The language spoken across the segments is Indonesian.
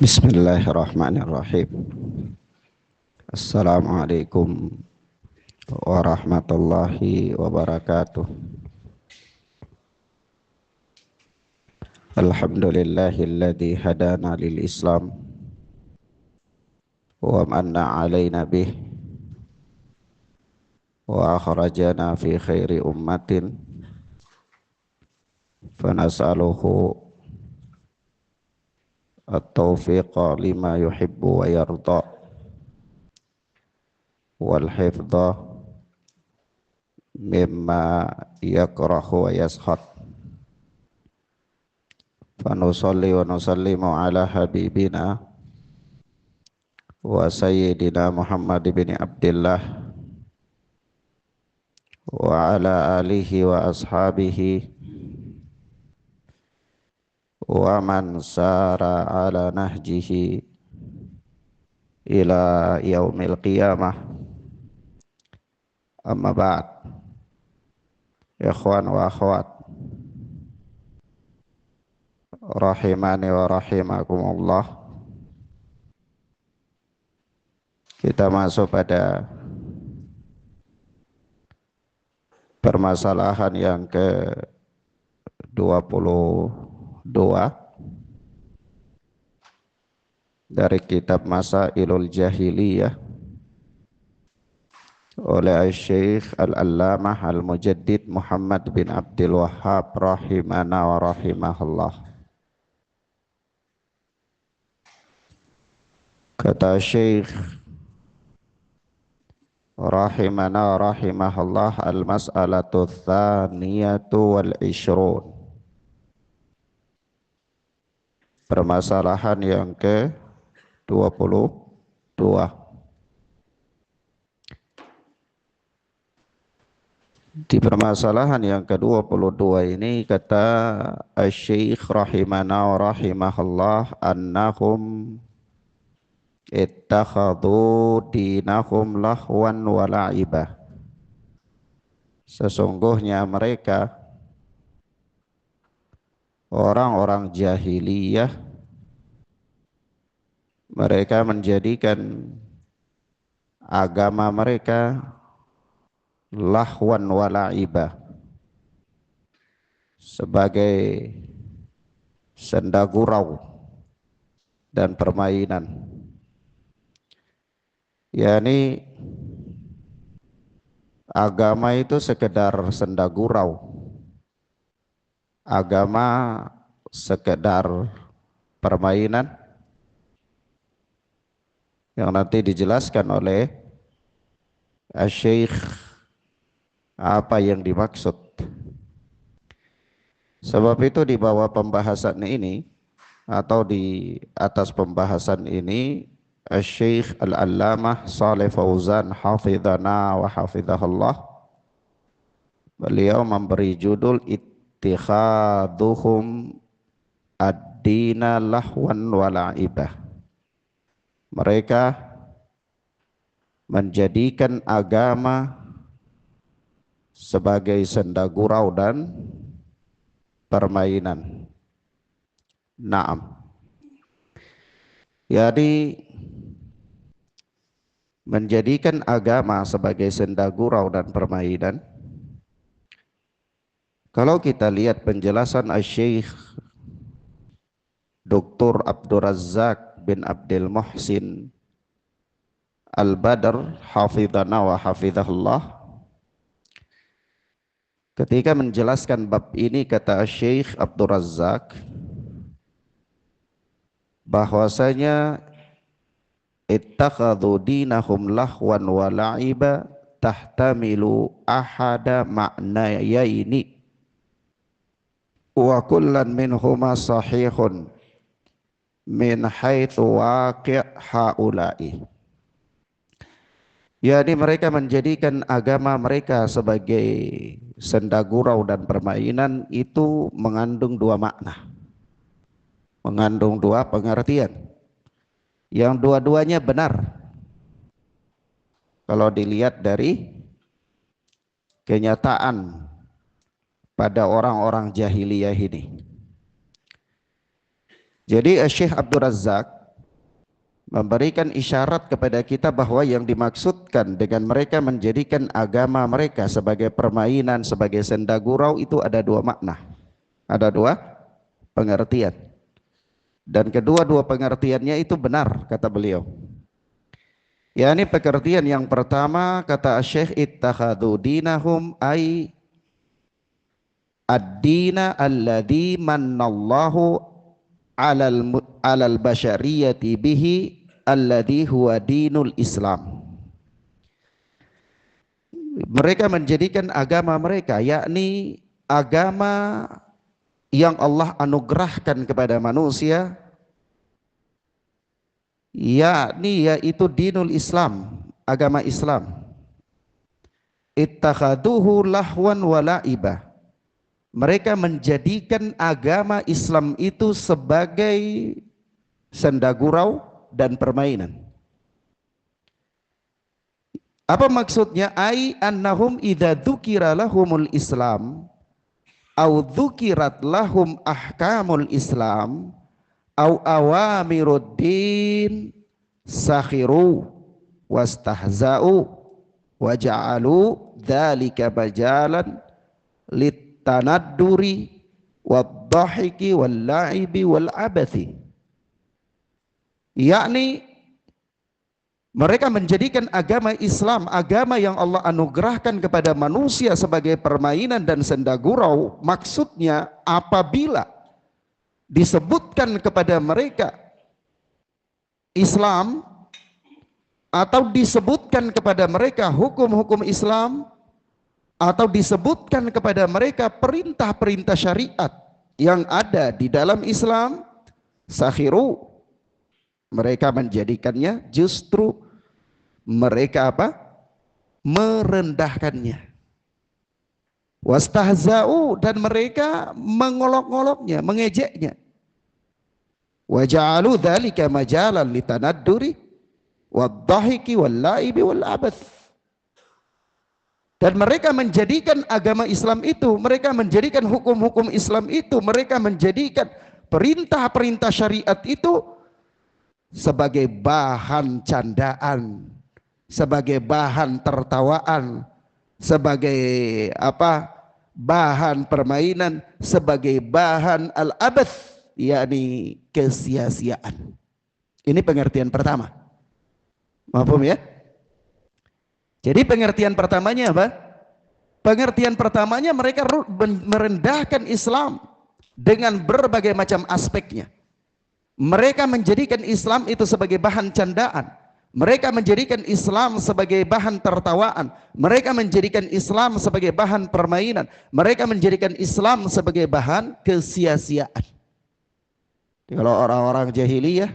Bismillahirrahmanirrahim. Assalamualaikum warahmatullahi wabarakatuh. Alhamdulillahilladzi hadana lil Islam wa manna alaina bih wa akhrajana fi khairi ummatin fanas'aluhu at-taufiqa lima yuhibbu wa yarda wal hifdha mimma yakrahu wa yaskhad. Fanusalli wa nusallimu ala habibina wa sayyidina Muhammad bin Abdullah wa ala alihi wa ashabihi wa man sara ala nahjihi ila yaumil qiyamah. Amma ba'd. Ikhwan wa akhwat rahimani wa rahimakumullah. Kita masuk pada permasalahan yang ke-22 dari kitab Masailul Jahiliyah oleh Syekh Al-Allamah Al-Mujaddid Muhammad bin Abdul Wahhab rahimana wa rahimahullah. Kata Syekh rahimana wa rahimahullah, al-mas'alatu tsaniyatu wal ishrun. Permasalahan yang ke-22. Di permasalahan yang ke-22 ini kata Syekh rahimana wa rahimahullah, annahum ittakhadhu dinahum lahwan wa la'ibah. Sesungguhnya mereka orang-orang jahiliyah, mereka menjadikan agama mereka lahwan wa la'ibah, sebagai senda gurau dan permainan. Yani agama itu sekedar senda gurau, agama sekedar permainan, yang nanti dijelaskan oleh Syekh apa yang dimaksud. Sebab itu di bawah pembahasan ini atau di atas pembahasan ini, Syekh Al-Allamah Shalih Fauzan hafidhana wa hafidhahullah, beliau memberi judul ittikhaduhum ad-dina lahwan wa la'ibah. Mereka menjadikan agama sebagai senda gurau dan permainan. Naam. Jadi menjadikan agama sebagai senda gurau dan permainan, kalau kita lihat penjelasan Syekh Dr. Abdul Razzaq bin Abdul Muhsin Al-Badr hafidhana wa hafidhahullah, ketika menjelaskan bab ini kata Syekh Abdul Razzaq bahwasanya ittakhadhu dinahum lahwan wa la'iba tahtamilu ahada ma'nayaini wa kullan minhuma sahihun min haitsu waqi' haula'i. Yani mereka menjadikan agama mereka sebagai senda gurau dan permainan itu mengandung dua makna, mengandung dua pengertian, yang dua-duanya benar kalau dilihat dari kenyataan pada orang-orang jahiliyah ini. Jadi Syekh Abdul Razzaq memberikan isyarat kepada kita bahwa yang dimaksudkan dengan mereka menjadikan agama mereka sebagai permainan, sebagai senda gurau, itu ada dua makna, ada dua pengertian, dan kedua-dua pengertiannya itu benar kata beliau. Yani pengertian yang pertama kata Syekh, ittakhadhu dinahum ay ad-dina alladhi mannallahu alal basyariyati bihi alladhi huwa dinul Islam. Mereka menjadikan agama mereka, yakni agama yang Allah anugerahkan kepada manusia, yakni yaitu dinul Islam, agama Islam. Ittakhaduhu lahwan wa la'iba. Mereka menjadikan agama Islam itu sebagai senda gurau dan permainan. Apa maksudnya? Ai annahum idza dzukira lahumul Islam au dzukirat lahum ahkamul Islam au awamiruddin sakhiru wastahza'u waja'alu dzalika bajalan litanadduri wadh-dhahiki wal-la'ibi wal-abathi. Yakni mereka menjadikan agama Islam, agama yang Allah anugerahkan kepada manusia, sebagai permainan dan senda gurau. Maksudnya apabila disebutkan kepada mereka Islam atau disebutkan kepada mereka hukum-hukum Islam atau disebutkan kepada mereka perintah-perintah syariat yang ada di dalam Islam, sakhiru, mereka menjadikannya justru mereka apa? Merendahkannya. Wastahza'u, dan mereka mengolok-oloknya, mengejeknya. Waja'alu dzalika majalan litanadduri wadh-dhahiki wal-la'ibi wal-abath. Dan mereka menjadikan agama Islam itu, mereka menjadikan hukum-hukum Islam itu, mereka menjadikan perintah-perintah syariat itu sebagai bahan candaan, sebagai bahan tertawaan, sebagai apa? Bahan permainan, sebagai bahan al-abath, yakni kesia-siaan. Ini pengertian pertama. Paham ya? Jadi pengertian pertamanya apa? Pengertian pertamanya mereka merendahkan Islam dengan berbagai macam aspeknya. Mereka menjadikan Islam itu sebagai bahan candaan. Mereka menjadikan Islam sebagai bahan tertawaan. Mereka menjadikan Islam sebagai bahan permainan. Mereka menjadikan Islam sebagai bahan kesia-siaan. Kalau orang-orang jahiliyah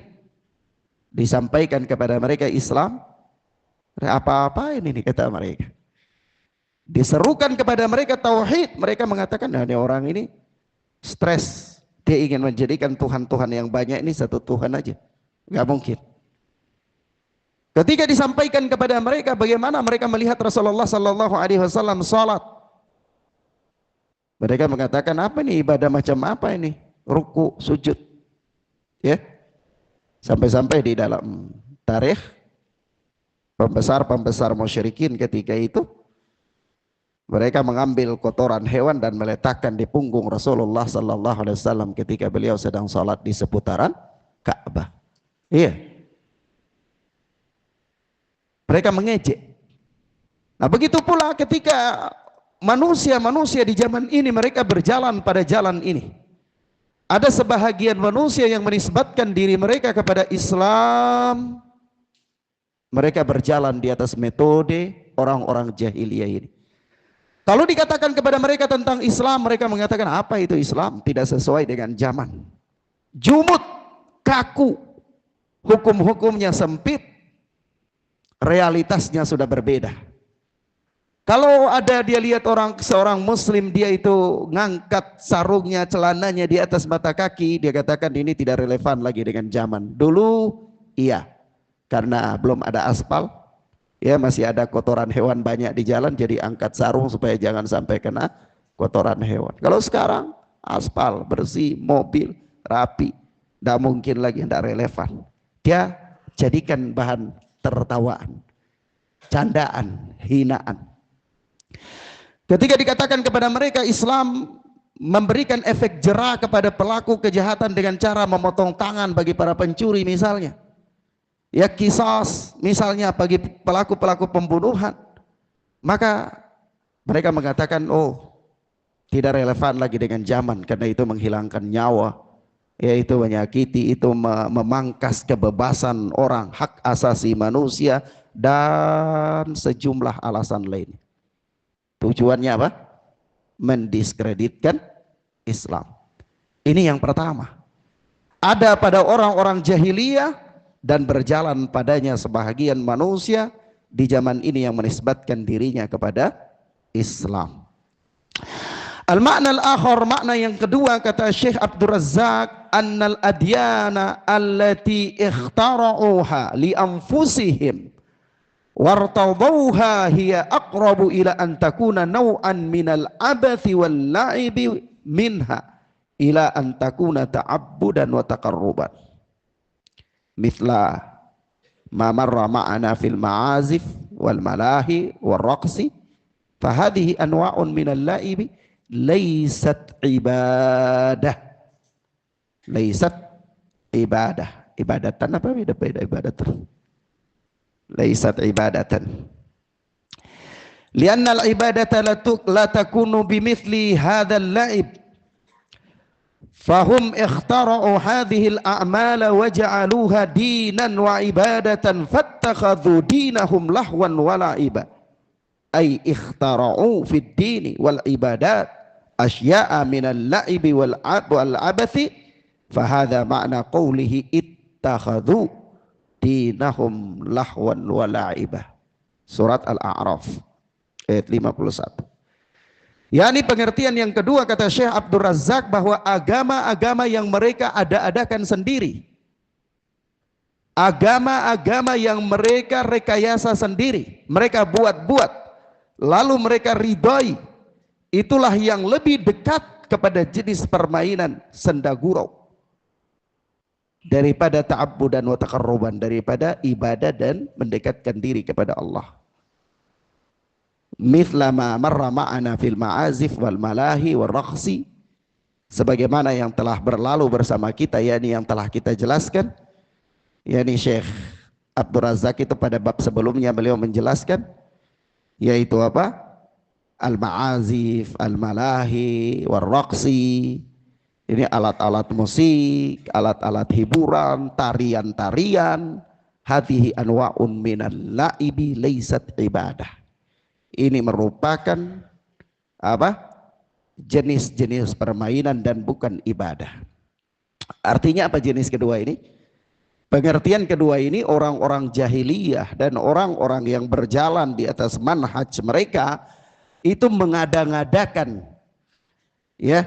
disampaikan kepada mereka Islam, apa-apa ini kata mereka. Diserukan kepada mereka tauhid, mereka mengatakan, nah ini orang ini stres, dia ingin menjadikan Tuhan-Tuhan yang banyak ini satu Tuhan aja. Nggak mungkin. Ketika disampaikan kepada mereka bagaimana mereka melihat Rasulullah sallallahu alaihi wasallam salat, mereka mengatakan, apa ini ibadah macam apa ini? Ruku, sujud. Ya. Sampai-sampai di dalam tarikh pembesar-pembesar musyrikin ketika itu mereka mengambil kotoran hewan dan meletakkan di punggung Rasulullah sallallahu alaihi wasallam ketika beliau sedang salat di seputaran Ka'bah. Iya. Mereka mengejek. Nah, begitu pula ketika manusia-manusia di zaman ini mereka berjalan pada jalan ini. Ada sebahagian manusia yang menisbatkan diri mereka kepada Islam. Mereka berjalan di atas metode orang-orang jahiliyah ini. Kalau dikatakan kepada mereka tentang Islam, mereka mengatakan, apa itu Islam? Tidak sesuai dengan zaman. Jumud, kaku, hukum-hukumnya sempit, realitasnya sudah berbeda. Kalau ada dia lihat seorang muslim, dia itu ngangkat sarungnya, celananya di atas mata kaki, dia katakan ini tidak relevan lagi dengan zaman. Dulu iya, karena belum ada aspal, ya masih ada kotoran hewan banyak di jalan, jadi angkat sarung supaya jangan sampai kena kotoran hewan. Kalau sekarang aspal, bersih, mobil, rapi, tidak mungkin lagi, tidak relevan. Dia jadikan bahan tertawaan, candaan, hinaan. Ketika dikatakan kepada mereka Islam memberikan efek jera kepada pelaku kejahatan dengan cara memotong tangan bagi para pencuri misalnya, ya qisas misalnya bagi pelaku-pelaku pembunuhan, maka mereka mengatakan oh tidak relevan lagi dengan zaman karena itu menghilangkan nyawa, yaitu menyakiti, itu memangkas kebebasan orang, hak asasi manusia, dan sejumlah alasan lain. Tujuannya apa? Mendiskreditkan Islam. Ini yang pertama. Ada pada orang-orang jahiliyah dan berjalan padanya sebahagian manusia di zaman ini yang menisbatkan dirinya kepada Islam. Al-makna al-akhar, makna yang kedua kata Syekh Abdul Razzaq, annal adyana allati ikhtara'uha li anfusihim wartadauha hiya aqrabu ila an takuna naw'an minal abathi wal la'ibi minha ila an takuna ta'abbudan wa taqarruban mithla ma marra ma'ana fil ma'azif wal malahi wal raqsi fahadihi anwa'un minal la'ibi laysat ibadah, laysat ibadah. Ibadatan apa beda ibadatan? Laysat ibadatan. Lianna al-ibadata la takunu bimithli hadzal la'ib. Fahum ikhtara'u hadhihi al-a'mala wa ja'aluha dinan wa ibadatan fattakhadhu dinahum lahwan wa la'iba. Ay ikhtara'u fid dini wal ibadat asya'a minal la'ibi wal abathi fa hadha ma'na qawlihi ittakhadhu dinahum lahwan wa la'ibah. Surat Al-A'raf ayat 51. Yani pengertian yang kedua kata Syekh Abdul Razzaq bahwa agama-agama yang mereka ada-adakan sendiri, agama-agama yang mereka rekayasa sendiri, mereka buat-buat, lalu mereka ridhoi, itulah yang lebih dekat kepada jenis permainan senda gurau daripada ta'abbudan wa taqarruban, daripada ibadah dan mendekatkan diri kepada Allah. Mithla ma marra ma'ana fil ma'azif wal malahi wal raqsi, sebagaimana yang telah berlalu bersama kita, yakni yang telah kita jelaskan, yakni Syekh Abdul Razzaq itu pada bab sebelumnya beliau menjelaskan, yaitu apa? Al-ma'azif, al-malahi wal raqsi. Ini alat-alat musik, alat-alat hiburan, tarian-tarian. Hadhihi anwa'un minal la'ibi laysat ibadah. Ini merupakan apa? Jenis-jenis permainan dan bukan ibadah. Artinya apa jenis kedua ini? Pengertian kedua ini, orang-orang jahiliyah dan orang-orang yang berjalan di atas manhaj mereka itu mengada-ngadakan ya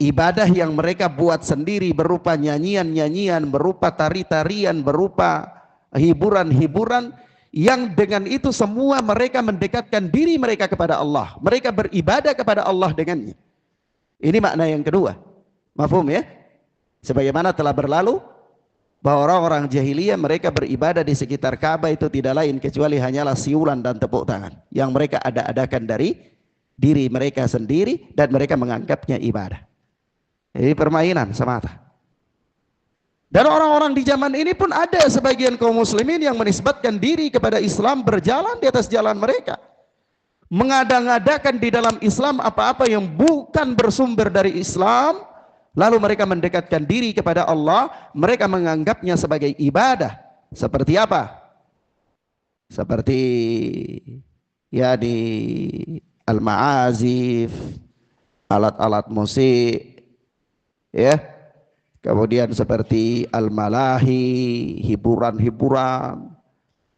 ibadah yang mereka buat sendiri berupa nyanyian-nyanyian, berupa tari-tarian, berupa hiburan-hiburan, yang dengan itu semua mereka mendekatkan diri mereka kepada Allah. Mereka beribadah kepada Allah dengannya. Ini makna yang kedua. Mafhum ya? Sebagaimana telah berlalu bahwa orang-orang jahiliyah mereka beribadah di sekitar Ka'bah itu tidak lain kecuali hanyalah siulan dan tepuk tangan yang mereka ada-adakan dari diri mereka sendiri dan mereka menganggapnya ibadah. Ini permainan semata. Dan orang-orang di zaman ini pun ada sebagian kaum muslimin yang menisbatkan diri kepada Islam, berjalan di atas jalan mereka, mengada-ngadakan di dalam Islam apa-apa yang bukan bersumber dari Islam, lalu mereka mendekatkan diri kepada Allah, mereka menganggapnya sebagai ibadah. Seperti apa? Seperti ya di al-ma'azif, alat-alat musik, ya. Kemudian seperti al-malahi, hiburan-hiburan,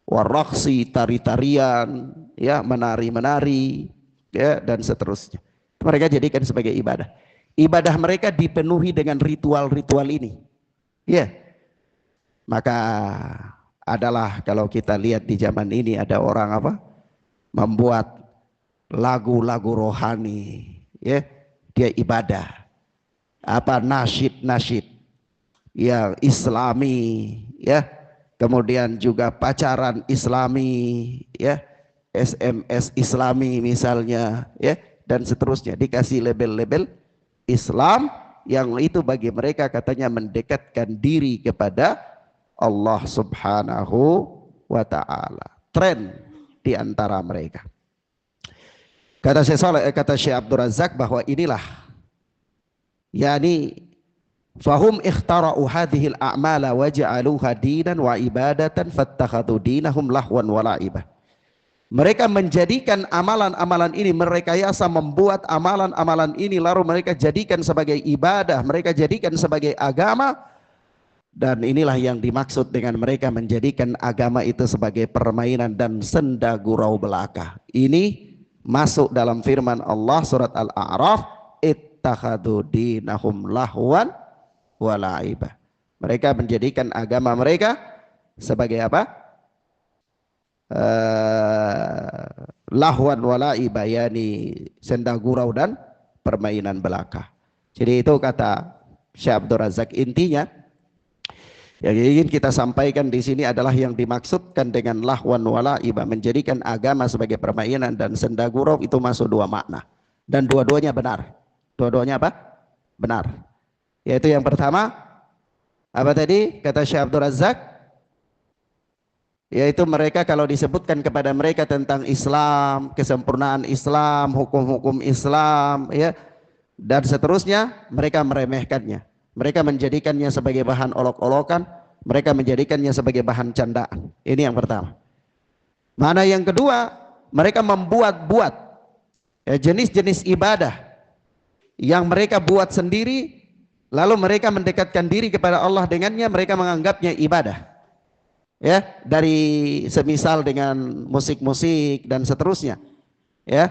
waraqsi, tari-tarian, ya, menari-menari, ya, dan seterusnya. Mereka jadikan sebagai ibadah. Ibadah mereka dipenuhi dengan ritual-ritual ini. Ya. Maka adalah kalau kita lihat di zaman ini ada orang apa? Membuat lagu-lagu rohani, ya. Dia ibadah. Apa nasyid-nasyid yang Islami, ya, kemudian juga pacaran Islami, ya, SMS Islami misalnya, ya, dan seterusnya, dikasih label-label Islam yang itu bagi mereka katanya mendekatkan diri kepada Allah Subhanahu wa taala. Tren di antara mereka. Kata Syekh Abdul Razak bahwa inilah yakni fahum ikhtara'u hadhil a'mala wa ja'aluha dinan wa ibadatan fattakhadhu dinahum lahwan wa la'ibah. Mereka menjadikan amalan-amalan ini, merekayasa membuat amalan-amalan ini lalu mereka jadikan sebagai ibadah, mereka jadikan sebagai agama, dan inilah yang dimaksud dengan mereka menjadikan agama itu sebagai permainan dan senda gurau belaka. Ini masuk dalam firman Allah surat Al-A'raf, ittakhadhu dinahum lahwan wa la'ibah. Mereka menjadikan agama mereka sebagai apa? Lahwan walai bayani, senda gurau dan permainan belaka. Jadi itu kata Syekh Abdul Razak, intinya yang ingin kita sampaikan di sini adalah yang dimaksudkan dengan lahwan walaiba, menjadikan agama sebagai permainan dan senda gurau, itu masuk dua makna dan dua-duanya benar. Dua-duanya apa? Benar. Yaitu yang pertama apa tadi kata Syekh Abdul Razak? Yaitu mereka kalau disebutkan kepada mereka tentang Islam, kesempurnaan Islam, hukum-hukum Islam, ya, dan seterusnya, mereka meremehkannya. Mereka menjadikannya sebagai bahan olok-olokan, mereka menjadikannya sebagai bahan candaan. Ini yang pertama. Mana yang kedua, mereka membuat-buat ya, jenis-jenis ibadah yang mereka buat sendiri, lalu mereka mendekatkan diri kepada Allah dengannya, mereka menganggapnya ibadah. Ya, dari semisal dengan musik-musik dan seterusnya, ya,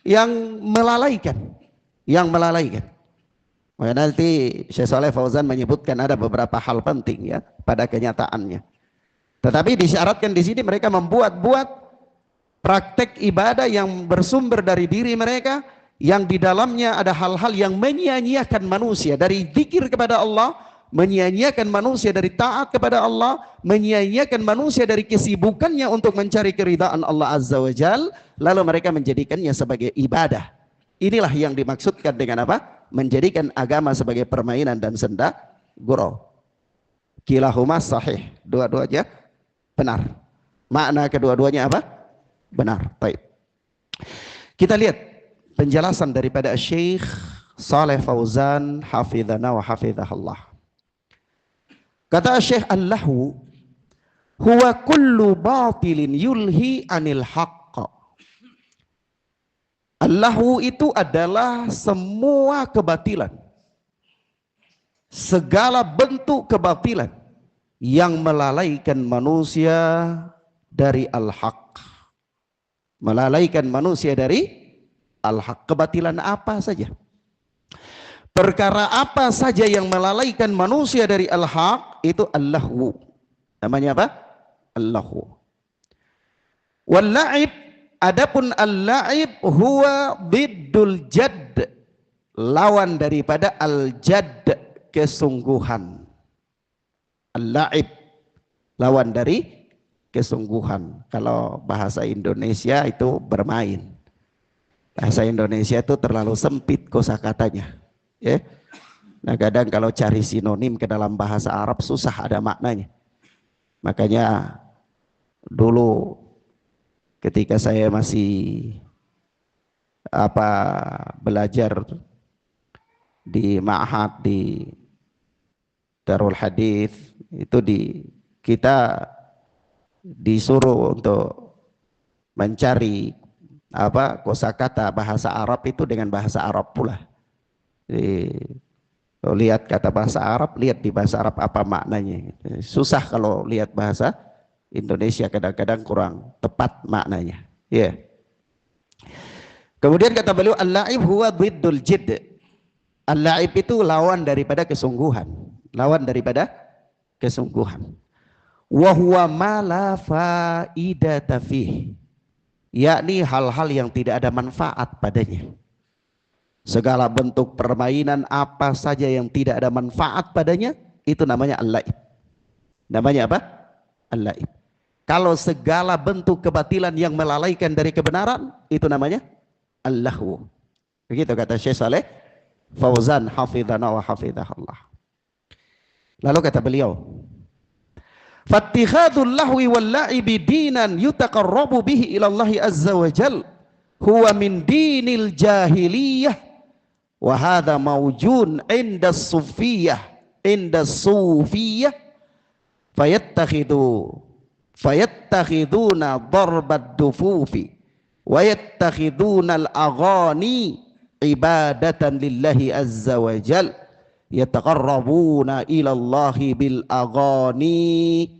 yang melalaikan. Nanti Syekh Shalih Fauzan menyebutkan ada beberapa hal penting ya pada kenyataannya. Tetapi disyaratkan di sini mereka membuat-buat praktek ibadah yang bersumber dari diri mereka, yang di dalamnya ada hal-hal yang menyia-nyiakan manusia dari zikir kepada Allah, menyia-nyiakan manusia dari taat kepada Allah, menyia-nyiakan manusia dari kesibukannya untuk mencari keridhaan Allah Azza wa Jal, lalu mereka menjadikannya sebagai ibadah. Inilah yang dimaksudkan dengan apa? Menjadikan agama sebagai permainan dan senda gurau. Kilahuma sahih, dua-duanya benar. Makna kedua-duanya apa? Benar. Baik. Kita lihat penjelasan daripada Syekh Shalih Fauzan hafizana wa hafizahullah. Kata Syekh, Allahu huwa kullu batilin yulhi anil haqq. Allahu itu adalah semua kebatilan, segala bentuk kebatilan yang melalaikan manusia dari al-haq. Melalaikan manusia dari al-haq. Kebatilan apa saja? Perkara apa saja yang melalaikan manusia dari al-haq, itu Allahu. Namanya apa? Allahu. Wal-la'ib, adapun al-la'ib huwa biddul jadd, lawan daripada al-jadd, kesungguhan. Al-la'ib, lawan dari kesungguhan. Kalau bahasa Indonesia itu bermain. Bahasa Indonesia itu terlalu sempit kosakatanya. Ya. Nah, kadang kalau cari sinonim ke dalam bahasa Arab susah ada maknanya. Makanya dulu ketika saya masih belajar di ma'had di Darul Hadis, itu kita disuruh untuk mencari kosakata bahasa Arab itu dengan bahasa Arab pula. Jadi, lihat kata bahasa Arab, lihat di bahasa Arab apa maknanya. Susah kalau lihat bahasa Indonesia, kadang-kadang kurang tepat maknanya. Ya. Yeah. Kemudian kata beliau, al-la'ib huwa biddul jidd. Al-la'ib itu lawan daripada kesungguhan, lawan daripada kesungguhan. Wa huwa ma la faidata fih, yakni hal-hal yang tidak ada manfaat padanya. Segala bentuk permainan apa saja yang tidak ada manfaat padanya, itu namanya al-la'ib. Namanya apa? al-laib. Kalau segala bentuk kebatilan yang melalaikan dari kebenaran, itu namanya al-lahu. Begitu kata Syekh Saleh Fauzan hafidhana wa hafidhahallah. Lalu kata beliau, "Fattikhadul lahwi wal la'ibi dinan yutaqarrabu bihi ila Allah azza wa jal huwa min dinil jahiliyah wa hadha mawjun inda sufiyah fayattakhiduna darbad dufufi wa yattakhiduna al-aghani ibadatan lillahi azza wa jal yataqarrabuna ila Allahi bil aghani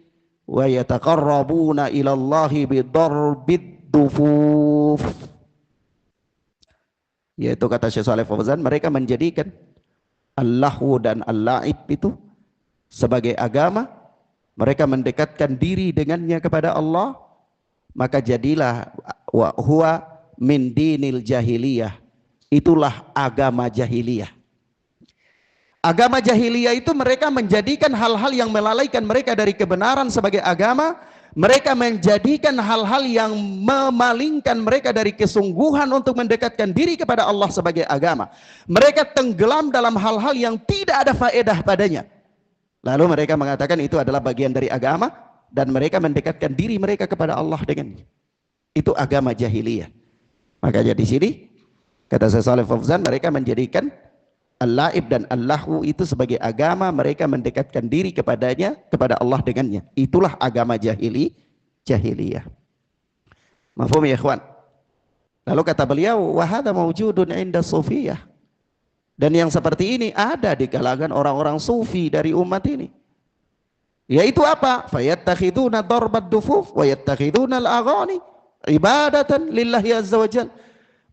wa yataqarrabuna ila Allahi bidarbid dufuf." Yaitu kata Syekh Shalih Fauzan, mereka menjadikan al-lahu dan al-la'ib itu sebagai agama, mereka mendekatkan diri dengannya kepada Allah, maka jadilah wa huwa min dinil jahiliyah, itulah agama jahiliyah. Agama jahiliyah itu mereka menjadikan hal-hal yang melalaikan mereka dari kebenaran sebagai agama. Mereka menjadikan hal-hal yang memalingkan mereka dari kesungguhan untuk mendekatkan diri kepada Allah sebagai agama. Mereka tenggelam dalam hal-hal yang tidak ada faedah padanya. Lalu mereka mengatakan itu adalah bagian dari agama, dan mereka mendekatkan diri mereka kepada Allah dengannya. Itu agama jahiliyah. Makanya di sini kata Syekh Shalih Fauzan, mereka menjadikan al-laib dan al-lahu itu sebagai agama, mereka mendekatkan diri kepadanya, kepada Allah dengannya. Itulah agama jahiliyah. Mafhum ya ikhwan? Lalu kata beliau, wa hadza mawjudun 'inda sufiyah. Dan yang seperti ini ada di kalangan orang-orang sufi dari umat ini. Yaitu apa? Fayattakhiduna darbad dufuf wa yattakhiduna al-aghani ibadatan lillahi azza wajalla.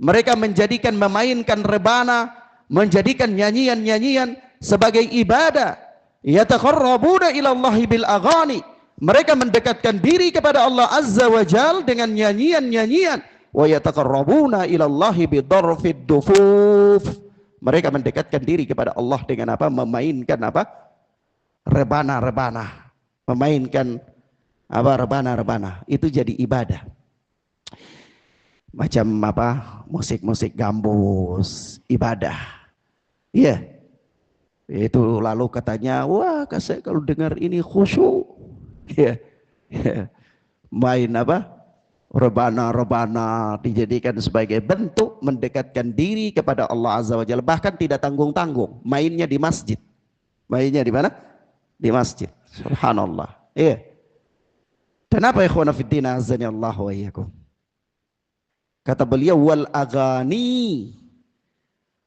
Mereka menjadikan, memainkan rebana, menjadikan nyanyian-nyanyian sebagai ibadah. Yataqarrabuna ila Allahi bil aghani. Mereka mendekatkan diri kepada Allah azza wa jal dengan nyanyian-nyanyian. Wa yataqarrabuna ila Allahi bidarfid dufuf. Mereka mendekatkan diri kepada Allah dengan apa? Memainkan apa? Rebana-rebana. Memainkan apa? Rebana-rebana. Itu jadi ibadah. Macam apa? Musik-musik gambus, ibadah. Iya. Itu lalu katanya, wah saya kalau dengar ini khusyuk. Ya. Main apa? Rebana-rebana dijadikan sebagai bentuk mendekatkan diri kepada Allah Azza wa Jalla. Bahkan tidak tanggung-tanggung. Mainnya di masjid. Mainnya di mana? Di masjid. Subhanallah. Iya. Dan apa ikhwana fiddina azani Allah wa iyyakum? Kata beliau, wal agani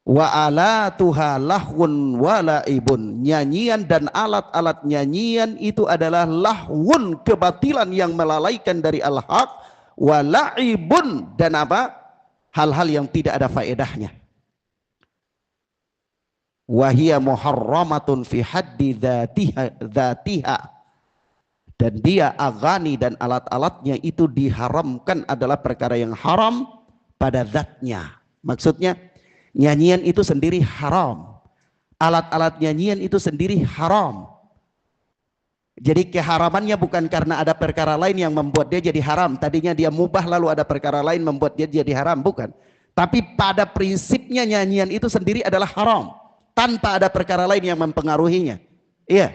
wa alatuha lahwun wa laibun. Nyanyian dan alat-alat nyanyian itu adalah lahwun, kebatilan yang melalaikan dari al-haq, wa laibun, dan apa? Hal-hal yang tidak ada faedahnya. Wa hiya muharramatun fi haddi dzatiha. Dan dia agani dan alat-alatnya itu diharamkan, adalah perkara yang haram pada zatnya. Maksudnya nyanyian itu sendiri haram, alat-alat nyanyian itu sendiri haram. Jadi keharamannya bukan karena ada perkara lain yang membuat dia jadi haram. Tadinya dia mubah lalu ada perkara lain membuat dia jadi haram, bukan. Tapi pada prinsipnya nyanyian itu sendiri adalah haram tanpa ada perkara lain yang mempengaruhinya. Iya,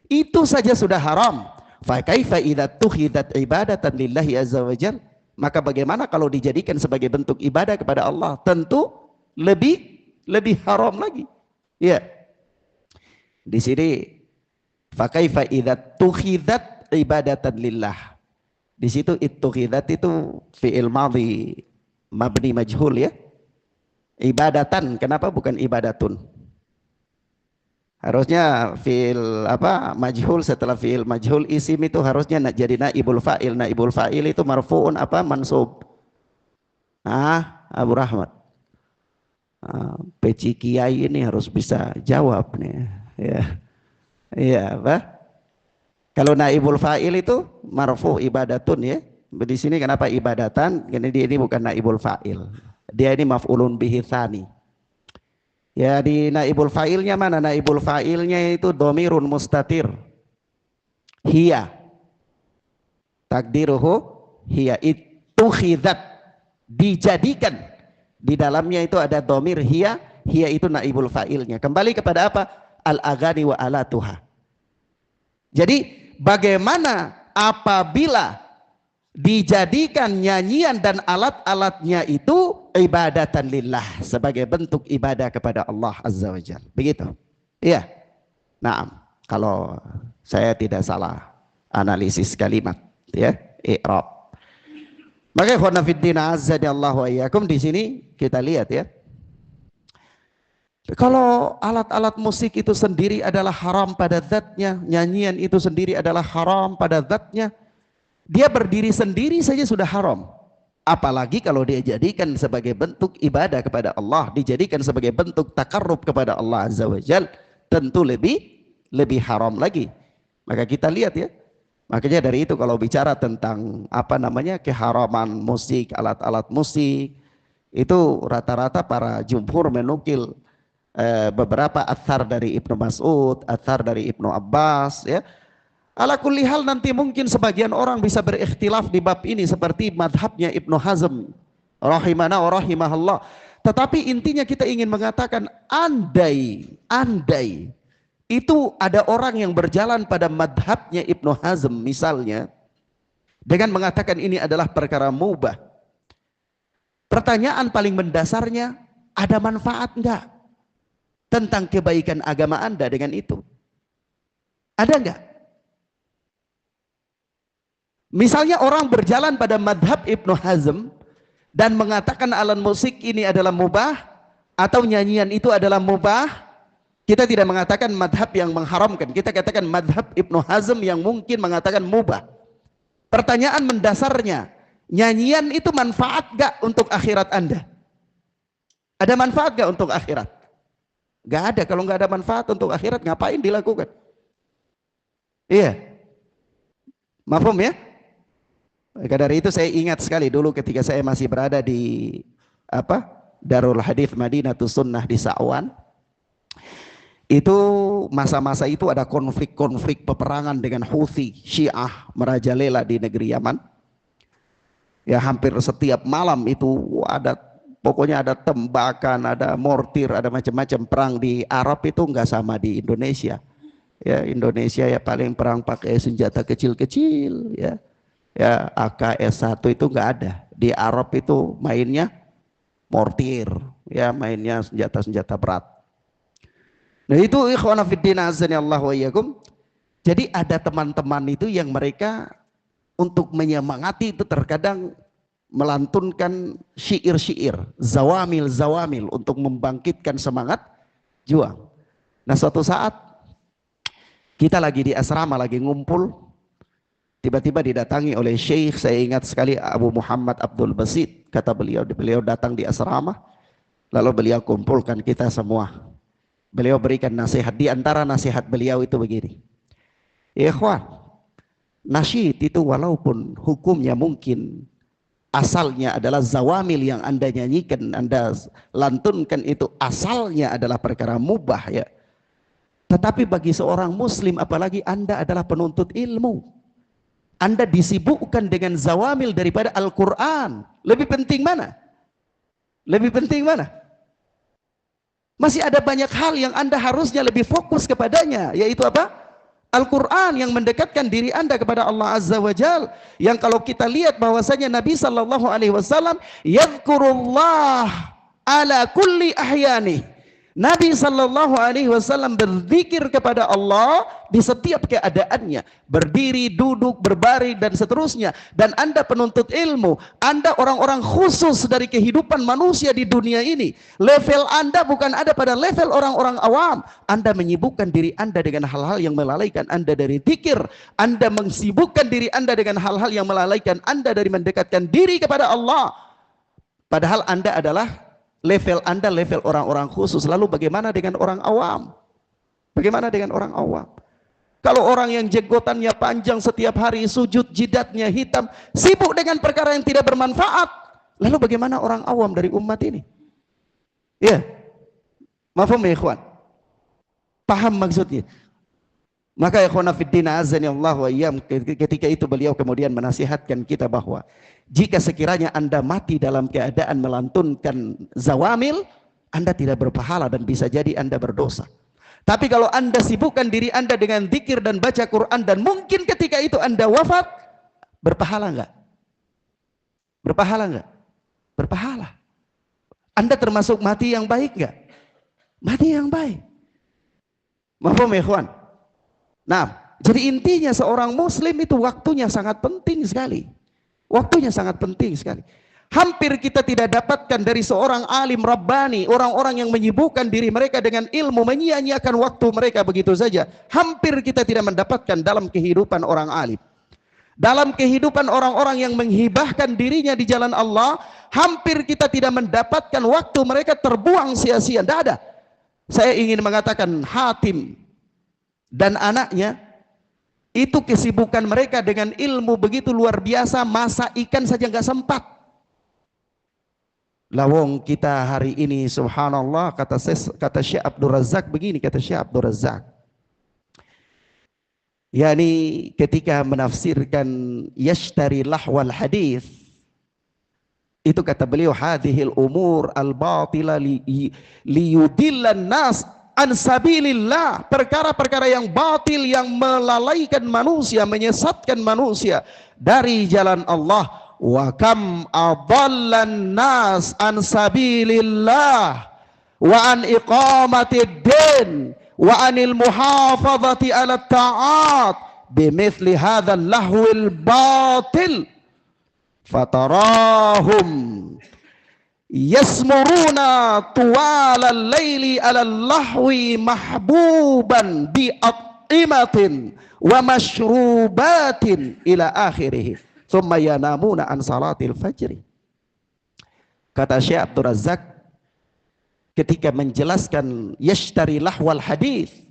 itu saja sudah haram. Fa kaifa idza tukhidat ibadatan lillahi azza wajal? Maka bagaimana kalau dijadikan sebagai bentuk ibadah kepada Allah? Tentu lebih haram lagi. Ya. Di sini fa kaifa idza tukhidat ibadatan lillah. Di situ ittukhidat itu fi'il madhi mabni majhul ya. Ibadatan, kenapa bukan ibadatun? Harusnya fi'il apa? Majhul, setelah fi'il majhul isim itu harusnya jadi naibul fa'il. Naibul fa'il itu marfu'un apa? Mansub. Abu Rahmat. Peci Kiai ini harus bisa jawab nih. Ya. Iya, apa? Kalau naibul fa'il itu marfu' ibadatun ya. Di sini kenapa ibadatan? Karena dia ini bukan naibul fa'il. Dia ini maf'ulun bihi tsani. Ya, di naibul fa'ilnya mana? Naibul fa'ilnya itu domirun mustatir. Hiya. Takdiruhu hiya ittukhidat, dijadikan. Di dalamnya itu ada dhamir hiya, hiya itu naibul fa'ilnya. Kembali kepada apa? Al-aghani wa alatuha. Jadi bagaimana apabila dijadikan nyanyian dan alat-alatnya itu ibadatan lillah, sebagai bentuk ibadah kepada Allah Azza wa Jalla. Begitu. Iya. Nah, kalau saya tidak salah analisis kalimat, ya, i'rab. Maka ikhwan fillah azza Allah wa iyyakum, di sini kita lihat ya. Kalau alat-alat musik itu sendiri adalah haram pada zatnya, nyanyian itu sendiri adalah haram pada zatnya, dia berdiri sendiri saja sudah haram. Apalagi kalau dia jadikan sebagai bentuk ibadah kepada Allah, dijadikan sebagai bentuk takarrub kepada Allah Azza wa Jal, tentu lebih haram lagi. Maka kita lihat ya. Makanya dari itu kalau bicara tentang apa namanya keharaman musik, alat-alat musik, itu rata-rata para jumhur menukil beberapa athar dari Ibnu Mas'ud, athar dari Ibnu Abbas, ya. Ala kulli hal nanti mungkin sebagian orang bisa berikhtilaf di bab ini seperti madhabnya Ibnu Hazm rahimana wa rahimahullah. Tetapi intinya kita ingin mengatakan andai itu ada orang yang berjalan pada madhabnya Ibnu Hazm misalnya dengan mengatakan ini adalah perkara mubah. Pertanyaan paling mendasarnya, ada manfaat enggak tentang kebaikan agama Anda dengan itu? Ada enggak? Misalnya orang berjalan pada madhab Ibnu Hazm dan mengatakan alat musik ini adalah mubah atau nyanyian itu adalah mubah. Kita tidak mengatakan madhab yang mengharamkan, kita katakan madhab Ibnu Hazm yang mungkin mengatakan mubah. Pertanyaan mendasarnya, nyanyian itu manfaat gak untuk akhirat Anda? Ada manfaat gak untuk akhirat? Gak ada. Kalau gak ada manfaat untuk akhirat, ngapain dilakukan? Iya, mafhum ya? Maka dari itu saya ingat sekali dulu ketika saya masih berada di Darul Hadits Madinatus Sunnah di Sa'wan. Itu masa-masa itu ada konflik-konflik peperangan dengan Houthi, Syiah merajalela di negeri Yaman. Ya hampir setiap malam itu ada, pokoknya ada tembakan, ada mortir, ada macam-macam. Perang di Arab itu nggak sama di Indonesia. Ya Indonesia ya paling perang pakai senjata kecil-kecil, ya. Ya AKS-1 itu nggak ada. Di Arab itu mainnya mortir, ya mainnya senjata-senjata berat. Nah itu ikhwana fiddin azani Allah wa iyyakum. Jadi ada teman-teman itu yang mereka untuk menyemangati itu terkadang melantunkan syair-syair, zawamil untuk membangkitkan semangat juang. Nah suatu saat kita lagi di asrama, lagi ngumpul, tiba-tiba didatangi oleh syekh, saya ingat sekali Abu Muhammad Abdul Basit, kata beliau datang di asrama, lalu beliau kumpulkan kita semua. Beliau berikan nasihat, di antara nasihat beliau itu begini. Ikhwan, nasyid itu walaupun hukumnya mungkin asalnya adalah zawamil yang Anda nyanyikan, Anda lantunkan itu asalnya adalah perkara mubah ya. Tetapi bagi seorang muslim, apalagi Anda adalah penuntut ilmu, Anda disibukkan dengan zawamil daripada Al-Quran. Lebih penting mana? Lebih penting mana? Masih ada banyak hal yang Anda harusnya lebih fokus kepadanya, yaitu apa? Al-Quran yang mendekatkan diri Anda kepada Allah Azza wa Jal. Yang kalau kita lihat bahwasanya Nabi Sallallahu Alaihi Wasallam yadhkurullah ala kulli ahyani. Nabi Sallallahu Alaihi Wasallam berzikir kepada Allah di setiap keadaannya, berdiri, duduk, berbaring dan seterusnya. Dan Anda penuntut ilmu, Anda orang-orang khusus dari kehidupan manusia di dunia ini. Level Anda bukan ada pada level orang-orang awam. Anda menyibukkan diri Anda dengan hal-hal yang melalaikan Anda dari zikir. Anda mensibukkan diri Anda dengan hal-hal yang melalaikan Anda dari mendekatkan diri kepada Allah. Padahal Anda adalah level Anda level orang-orang khusus. Lalu bagaimana dengan orang awam? Bagaimana dengan orang awam? Kalau orang yang jenggotannya panjang setiap hari, sujud jidatnya hitam, sibuk dengan perkara yang tidak bermanfaat, lalu bagaimana orang awam dari umat ini? Ya, mafhum ya ikhwan? Paham maksudnya? Maka ikhwana fiddin azani Allah wa iyam, ketika itu beliau kemudian menasihatkan kita bahwa jika sekiranya Anda mati dalam keadaan melantunkan zawamil, Anda tidak berpahala dan bisa jadi Anda berdosa. Tapi kalau Anda sibukkan diri Anda dengan zikir dan baca Quran, dan mungkin ketika itu Anda wafat, berpahala enggak? Berpahala enggak? Berpahala. Anda termasuk mati yang baik enggak? Mati yang baik. Mahfum ya ikhwan? Nah, jadi intinya seorang muslim itu waktunya sangat penting sekali. Waktunya sangat penting sekali. Hampir kita tidak dapatkan dari seorang alim Rabbani, orang-orang yang menyibukkan diri mereka dengan ilmu, menyia-nyiakan waktu mereka begitu saja. Hampir kita tidak mendapatkan dalam kehidupan orang alim. Dalam kehidupan orang-orang yang menghibahkan dirinya di jalan Allah, hampir kita tidak mendapatkan waktu mereka terbuang sia-sia. Tidak ada. Saya ingin mengatakan Hatim dan anaknya, itu kesibukan mereka dengan ilmu begitu luar biasa, masak ikan saja nggak sempat. Lawong kita hari ini subhanallah, kata Syekh Abdul Razak begini, kata Syekh Abdul Razak, yakni ketika menafsirkan yashtari lahwal hadis, itu kata beliau, hadhil umur al-batila liyudillan nas an sabilillah, perkara-perkara yang batil yang melalaikan manusia, menyesatkan manusia dari jalan Allah. Wa kam adallan nas an sabilillah wa an iqamatid din wa anil muhafazati ala ta'at bimithli hadzal lahwil batil fatarahum yasmuruna tuwalal laili ala lahwi mahbuban bi at'imatin wa mashrubatin ila akhirih thumma yanamuna an salatil fajri. Kata Syekh Abdul Razak ketika menjelaskan yashtari lahwal hadis,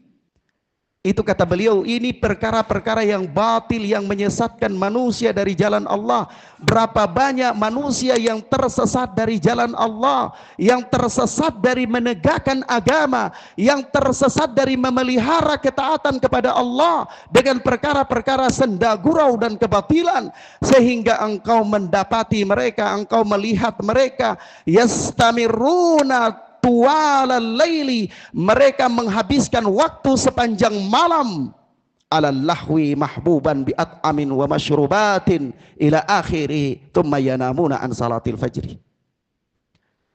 itu kata beliau, ini perkara-perkara yang batil yang menyesatkan manusia dari jalan Allah. Berapa banyak manusia yang tersesat dari jalan Allah, yang tersesat dari menegakkan agama, yang tersesat dari memelihara ketaatan kepada Allah dengan perkara-perkara sendagurau dan kebatilan, sehingga engkau mendapati mereka, engkau melihat mereka yastamiruna tuwalal laili, mereka menghabiskan waktu sepanjang malam ala lahwi mahbuban bi at'amin wa masyrubatin ila akhirih thumma yanamuna an salatil fajri.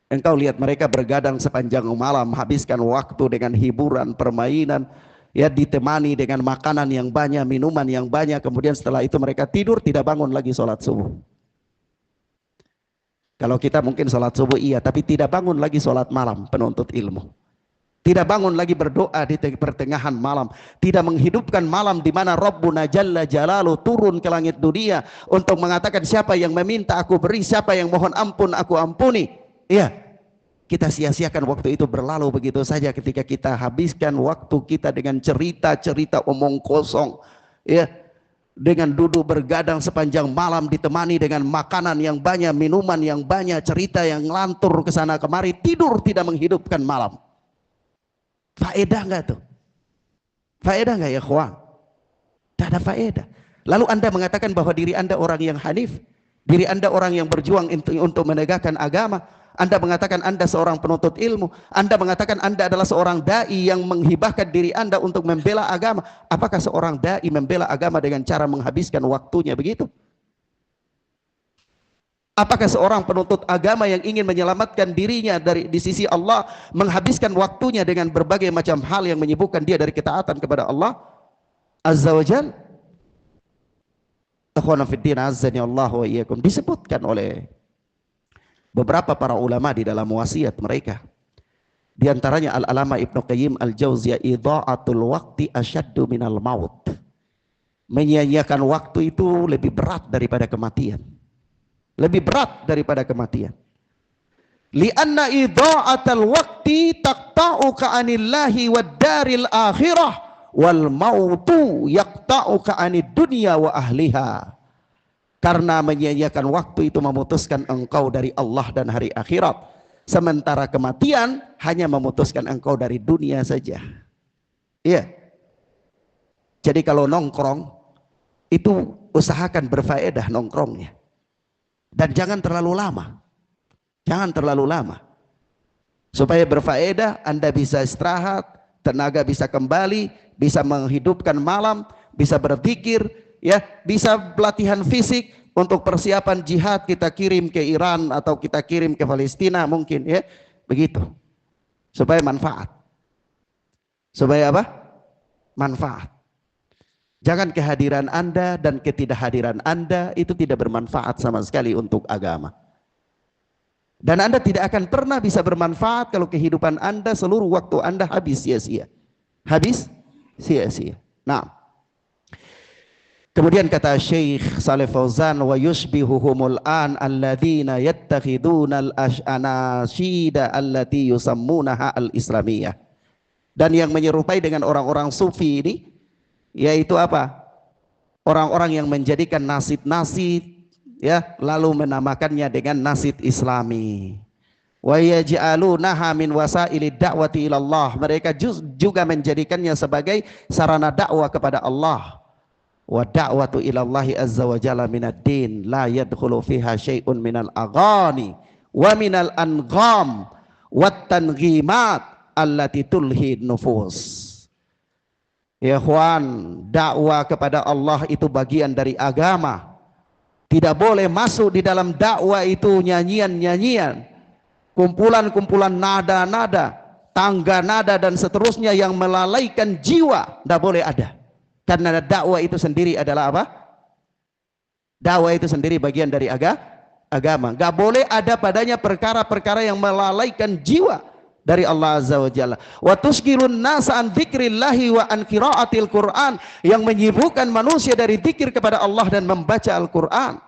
Engkau lihat mereka bergadang sepanjang malam, habiskan waktu dengan hiburan, permainan, ya, ditemani dengan makanan yang banyak, minuman yang banyak, kemudian setelah itu mereka tidur, tidak bangun lagi sholat subuh. Kalau kita mungkin sholat subuh iya, tapi tidak bangun lagi sholat malam penuntut ilmu. Tidak bangun lagi berdoa di pertengahan malam. Tidak menghidupkan malam di mana Rabbuna Jalla Jalalu turun ke langit dunia untuk mengatakan siapa yang meminta aku beri, siapa yang mohon ampun aku ampuni. Iya, kita sia-siakan waktu itu berlalu begitu saja ketika kita habiskan waktu kita dengan cerita-cerita omong kosong. Iya. Dengan duduk bergadang sepanjang malam ditemani dengan makanan yang banyak, minuman yang banyak, cerita yang ngelantur ke sana kemari, tidur tidak menghidupkan malam. Faedah enggak tuh? Faedah enggak ya ikhwan? Tidak ada faedah. Lalu Anda mengatakan bahwa diri Anda orang yang hanif, diri Anda orang yang berjuang untuk menegakkan agama. Anda mengatakan Anda seorang penuntut ilmu, Anda mengatakan Anda adalah seorang dai yang menghibahkan diri Anda untuk membela agama. Apakah seorang dai membela agama dengan cara menghabiskan waktunya begitu? Apakah seorang penuntut agama yang ingin menyelamatkan dirinya di sisi Allah menghabiskan waktunya dengan berbagai macam hal yang menyibukkan dia dari ketaatan kepada Allah Azza wa Jalla? Akhwana fiddin azzani Allah wa iyyakum, disebutkan oleh beberapa para ulama di dalam wasiat mereka. Di antaranya Al-Alama Ibnu Qayyim Al-Jauziyah, idha'atul waqti asyaddu minal maut. Menyia-nyiakan waktu itu lebih berat daripada kematian. Lebih berat daripada kematian. Lianna idha'atal waqti taqta'uka anillahi wad daril akhirah wal mautu yaqta'uka anid dunya wa ahliha. Karena menyia-nyiakan waktu itu memutuskan engkau dari Allah dan hari akhirat. Sementara kematian hanya memutuskan engkau dari dunia saja. Iya. Jadi kalau nongkrong itu usahakan berfaedah nongkrongnya. Dan jangan terlalu lama. Jangan terlalu lama. Supaya berfaedah, Anda bisa istirahat, tenaga bisa kembali, bisa menghidupkan malam, bisa berzikir, ya, bisa pelatihan fisik untuk persiapan jihad, kita kirim ke Iran atau kita kirim ke Palestina mungkin, ya. Begitu. Supaya manfaat. Supaya apa? Manfaat. Jangan kehadiran Anda dan ketidakhadiran Anda itu tidak bermanfaat sama sekali untuk agama. Dan Anda tidak akan pernah bisa bermanfaat kalau kehidupan Anda, seluruh waktu Anda habis sia-sia. Habis sia-sia. Nah, kemudian kata Syekh Shalih Fauzan, wa yushbihuhumul an alladzina yattakhiduna al-anashida allati yusammunaha al-islamiyah. Dan yang menyerupai dengan orang-orang sufi ini, yaitu apa? Orang-orang yang menjadikan nasid-nasid, ya, lalu menamakannya dengan nasid Islami. Wa yaj'alunaha min wasailid da'wati ilallah. Mereka juga menjadikannya sebagai sarana dakwah kepada Allah. Wa da'watu ilallahi azza wa jalla minad din la yadkhulu fiha syai'un minal aghani wa minal angham wat tanghimat allati tulhi nufus. Ya ikhwan, dakwah kepada Allah itu bagian dari agama. Tidak boleh masuk di dalam dakwah itu nyanyian-nyanyian, kumpulan-kumpulan nada-nada, tangga nada dan seterusnya yang melalaikan jiwa. Tidak boleh ada. Karena dakwah itu sendiri adalah apa? Dakwah itu sendiri bagian dari agama. Gak boleh ada padanya perkara-perkara yang melalaikan jiwa dari Allah Azza wa Jalla. Wa tuskilun nasa an dzikrillahi wa an qiraatil Qur'an, yang menyibukkan manusia dari zikir kepada Allah dan membaca Al-Qur'an.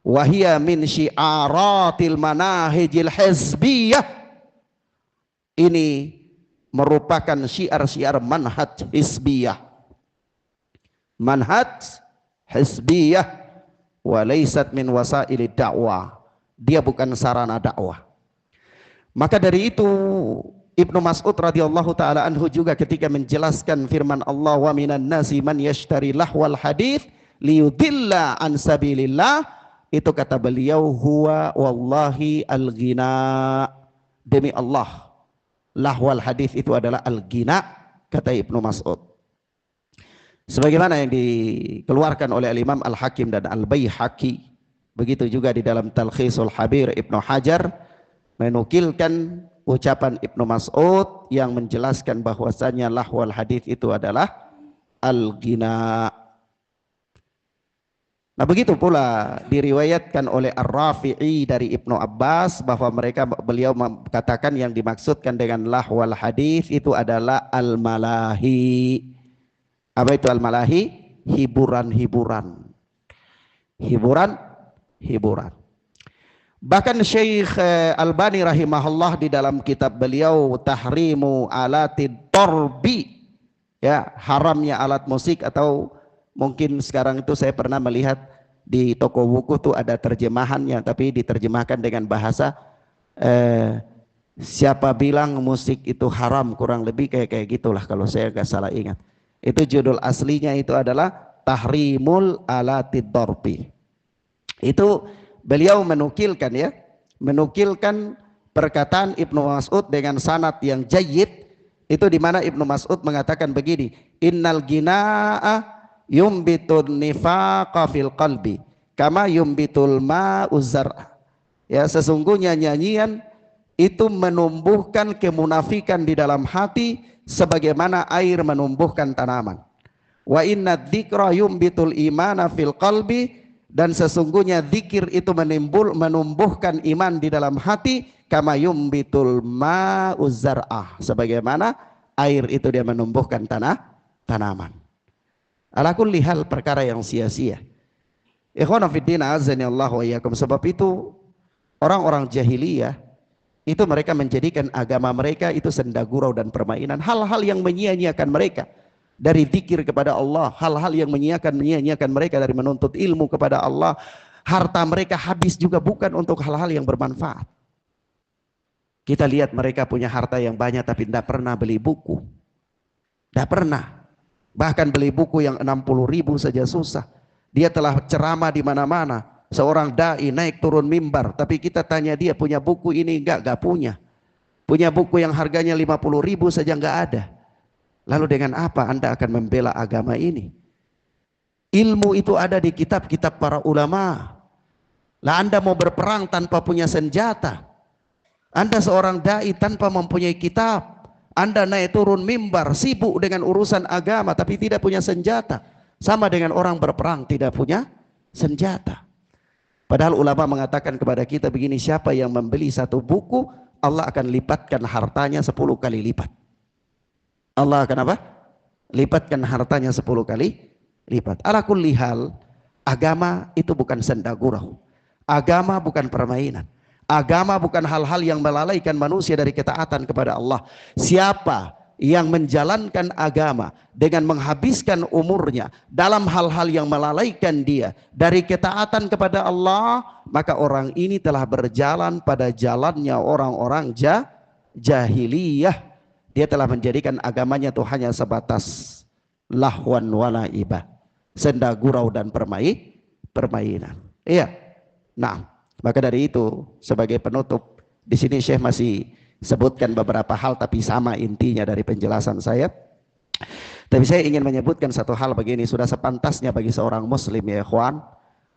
Wa hiya min syi'aratil manahijil hizbiyah. Ini merupakan syiar-syiar manhaj hizbiyah. Manhaj hizbiyah wa laysat min wasailid dakwah. Dia bukan sarana dakwah. Maka dari itu Ibnu Mas'ud radhiyallahu taala anhu juga ketika menjelaskan firman Allah, wa minan nasi man yashtari lahwal hadits liyudilla an sabilillah, itu kata beliau, huwa wallahi al-ghina. Demi Allah, lahwal hadits itu adalah al-ghina, kata Ibnu Mas'ud. Sebagaimana yang dikeluarkan oleh Al-Imam Al-Hakim dan Al-Baihaqi, begitu juga di dalam Talkhisul Habir Ibnu Hajar menukilkan ucapan Ibnu Mas'ud yang menjelaskan bahwasanya lahwal hadits itu adalah al-ghina. Nah, begitu pula diriwayatkan oleh Ar-Rafi'i dari Ibnu Abbas bahwa beliau mengatakan yang dimaksudkan dengan lahwal hadits itu adalah al-malahi. Apa itu al-malahi? Hiburan-hiburan. Hiburan-hiburan. Bahkan Syekh Albani rahimahullah di dalam kitab beliau Tahrimu Alatid Torbi, ya, haramnya alat musik, atau mungkin sekarang itu saya pernah melihat di toko buku tuh ada terjemahannya, tapi diterjemahkan dengan bahasa siapa bilang musik itu haram, kurang lebih kayak gitulah kalau saya nggak salah ingat. Itu judul aslinya itu adalah Tahrimul Alatid Torbi. Itu beliau menukilkan, ya, menukilkan perkataan Ibnu Mas'ud dengan sanad yang jayyid, itu di mana Ibnu Mas'ud mengatakan begini, innal ghina'a yumbitun nifaqa fil qalbi kama yumbitul ma'uz zar'a. Ya, sesungguhnya nyanyian itu menumbuhkan kemunafikan di dalam hati sebagaimana air menumbuhkan tanaman. Wa inna dzikra yumbitul imana fil qalbi, dan sesungguhnya zikir itu menumbuhkan iman di dalam hati, kama yumbitul ma'uz zar'ah, sebagaimana air itu dia menumbuhkan tanaman. Ala kulli hal perkara yang sia-sia. Ikhwana fiddin azani Allah wa iyyakum. Sebab itu orang-orang jahiliyah itu mereka menjadikan agama mereka itu sendagurau dan permainan, hal-hal yang menyia-nyiakan mereka dari zikir kepada Allah, hal-hal yang menyia-nyiakan mereka dari menuntut ilmu kepada Allah. Harta mereka habis juga bukan untuk hal-hal yang bermanfaat. Kita lihat mereka punya harta yang banyak tapi tidak pernah beli buku, tidak pernah. Bahkan beli buku yang 60.000 saja susah. Dia telah ceramah di mana-mana. Seorang dai naik turun mimbar, tapi kita tanya dia punya buku ini enggak punya. Punya buku yang harganya 50.000 saja enggak ada. Lalu dengan apa Anda akan membela agama ini? Ilmu itu ada di kitab-kitab para ulama. Lah Anda mau berperang tanpa punya senjata. Anda seorang dai tanpa mempunyai kitab. Anda naik turun mimbar sibuk dengan urusan agama tapi tidak punya senjata. Sama dengan orang berperang tidak punya senjata. Padahal ulama mengatakan kepada kita begini, siapa yang membeli satu buku, Allah akan lipatkan hartanya 10 kali lipat. Allah akan apa? Lipatkan hartanya 10 kali lipat. Ala kulli hal, agama itu bukan senda gurau. Agama bukan permainan. Agama bukan hal-hal yang melalaikan manusia dari ketaatan kepada Allah. Siapa yang menjalankan agama dengan menghabiskan umurnya dalam hal-hal yang melalaikan dia dari ketaatan kepada Allah, maka orang ini telah berjalan pada jalannya orang-orang jahiliyah. Dia telah menjadikan agamanya itu hanya sebatas lahwan walaibah, senda gurau dan permainan. Iya. Nah, maka dari itu sebagai penutup di sini Syekh masih sebutkan beberapa hal tapi sama intinya dari penjelasan saya. Tapi saya ingin menyebutkan satu hal begini, sudah sepantasnya bagi seorang muslim ya ikhwan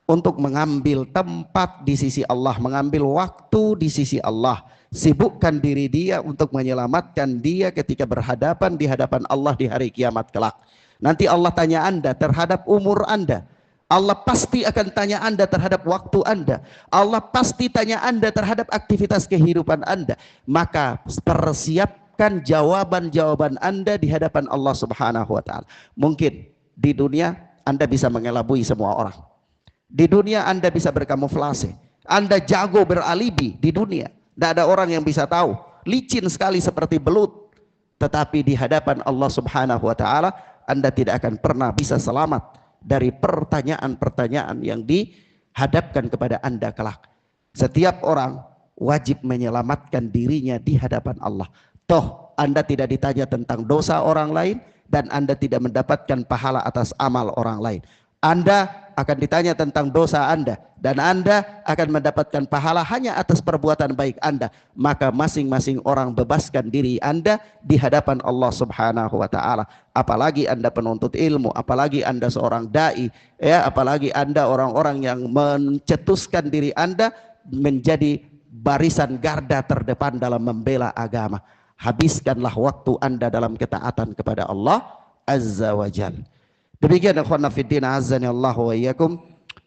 untuk mengambil tempat di sisi Allah, mengambil waktu di sisi Allah. Sibukkan diri dia untuk menyelamatkan dia ketika berhadapan di hadapan Allah di hari kiamat kelak. Nanti Allah tanya Anda terhadap umur Anda. Allah pasti akan tanya Anda terhadap waktu Anda. Allah pasti tanya Anda terhadap aktivitas kehidupan Anda. Maka persiapkan jawaban-jawaban Anda di hadapan Allah Subhanahu wa taala. Mungkin di dunia Anda bisa mengelabui semua orang. Di dunia Anda bisa berkamuflase. Anda jago beralibi di dunia. Tidak ada orang yang bisa tahu. Licin sekali seperti belut. Tetapi di hadapan Allah Subhanahu wa taala Anda tidak akan pernah bisa selamat dari pertanyaan-pertanyaan yang dihadapkan kepada Anda kelak. Setiap orang wajib menyelamatkan dirinya di hadapan Allah. Toh Anda tidak ditanya tentang dosa orang lain dan Anda tidak mendapatkan pahala atas amal orang lain. Anda akan ditanya tentang dosa Anda dan Anda akan mendapatkan pahala hanya atas perbuatan baik Anda. Maka masing-masing orang bebaskan diri Anda di hadapan Allah Subhanahu wa taala. Apalagi Anda penuntut ilmu, apalagi Anda seorang dai, ya, apalagi Anda orang-orang yang mencetuskan diri Anda menjadi barisan garda terdepan dalam membela agama. Habiskanlah waktu Anda dalam ketaatan kepada Allah Azza wa Jalla. Demikian ikhwan fillah azani Allah wa iyyakum.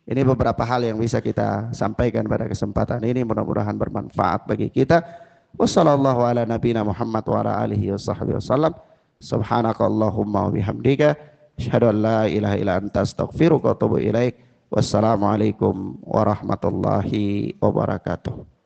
Ini beberapa hal yang bisa kita sampaikan pada kesempatan ini, mudah-mudahan bermanfaat bagi kita. Wassallallahu ala nabiyina Muhammad wa ala alihi washabbihi wasallam. Subhanakallahumma wa bihamdika asyhadu an la ilaha illa anta astaghfiruka wa atubu ilaik. Wassalamualaikum warahmatullahi wabarakatuh.